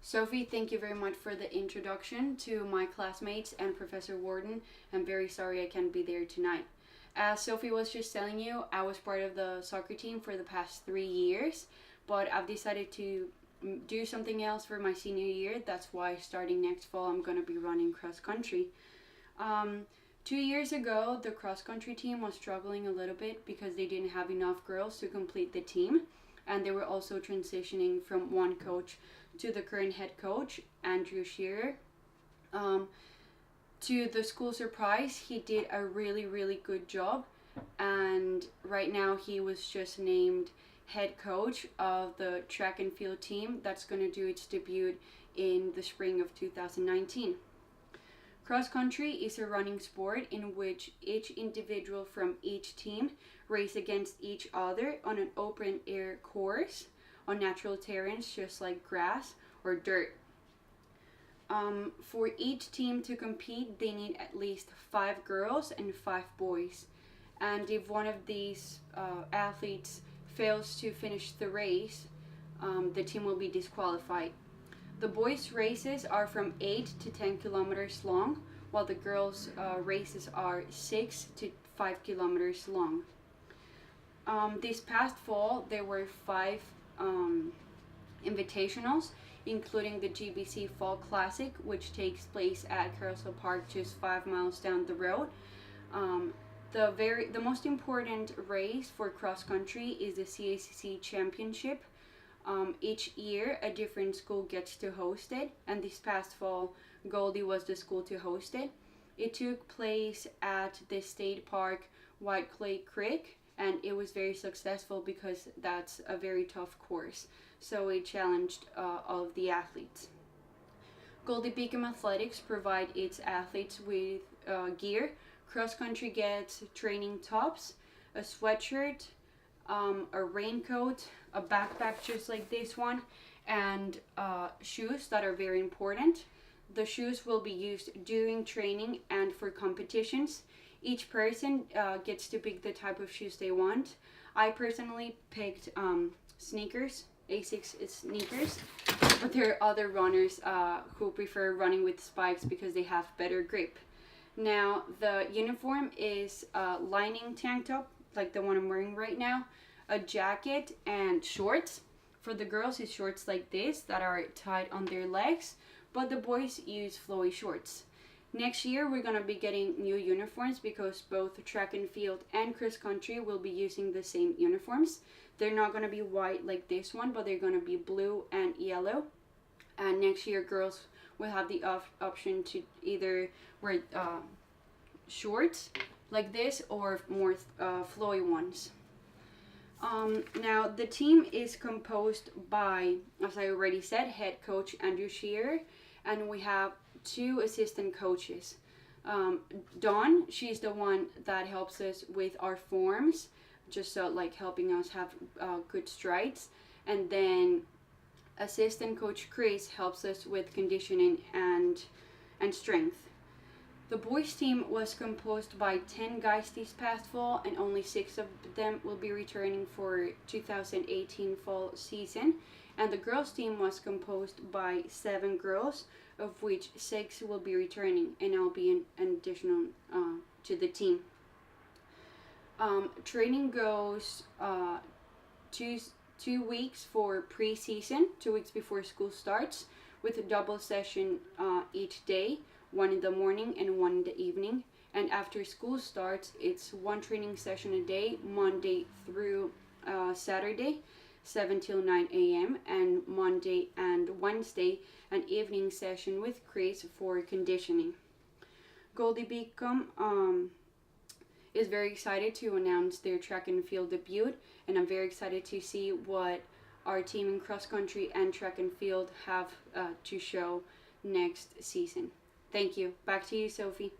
Sophie, thank you very much for the introduction. To my classmates and Professor Warden, I'm very sorry I can't be there tonight. As Sophie was just telling you, I was part of the soccer team for the past 3 years, but I've decided to do something else for my senior year. That's why starting next fall, I'm going to be running cross country. 2 years ago, the cross country team was struggling a little bit because they didn't have enough girls to complete the team, and they were also transitioning from one coach to the current head coach, Andrew Shearer. Um, to the school surprise, he did a really, really good job, and right now he was just named head coach of the track and field team that's going to do its debut in the spring of 2019. Cross country is a running sport in which each individual from each team race against each other on an open air course on natural terrains just like grass or dirt. For each team to compete, they need at least 5 girls and 5 boys. And if one of these athletes fails to finish the race, the team will be disqualified. The boys' races are from 8 to 10 kilometers long, while the girls' races are 6 to 5 kilometers long. This past fall, there were 5 invitationals, including the GBC Fall Classic, which takes place at Carousel Park just 5 miles down the road. The most important race for cross country is the CACC Championship. Each year, a different school gets to host it, and this past fall, Goldey was the school to host it. It took place at the state park White Clay Creek, and it was very successful because that's a very tough course. So it challenged all of the athletes. Goldey-Beacom Athletics provide its athletes with gear. Cross country gets training tops, a sweatshirt, a raincoat, a backpack just like this one, and shoes that are very important. The shoes will be used during training and for competitions. Each person gets to pick the type of shoes they want. I personally picked sneakers, Asics sneakers, but there are other runners who prefer running with spikes because they have better grip. Now, the uniform is a lining tank top, like the one I'm wearing right now, a jacket, and shorts. For the girls, it's shorts like this that are tied on their legs, but the boys use flowy shorts. Next year, we're going to be getting new uniforms because both track and field and cross country will be using the same uniforms. They're not going to be white like this one, but they're going to be blue and yellow. And next year, girls will have the option to either wear shorts like this or more flowy ones. Now, the team is composed by, as I already said, head coach Andrew Shearer, and we have 2 assistant coaches. Dawn, she's the one that helps us with our forms, just like helping us have good strides. And then assistant coach Chris helps us with conditioning and strength. The boys team was composed by 10 guys this past fall, and only 6 of them will be returning for 2018 fall season. And the girls team was composed by 7 girls, of which 6 will be returning, and I'll be an additional to the team. Training goes 2 weeks for pre-season, 2 weeks before school starts, with a double session each day, one in the morning and one in the evening. And after school starts, it's 1 training session a day, Monday through Saturday, 7 till 9 a.m. and Monday and Wednesday, an evening session with Chris for conditioning. Goldey-Beacom is very excited to announce their track and field debut, and I'm very excited to see what our team in cross country and track and field have to show next season. Thank you. Back to you, Sophie.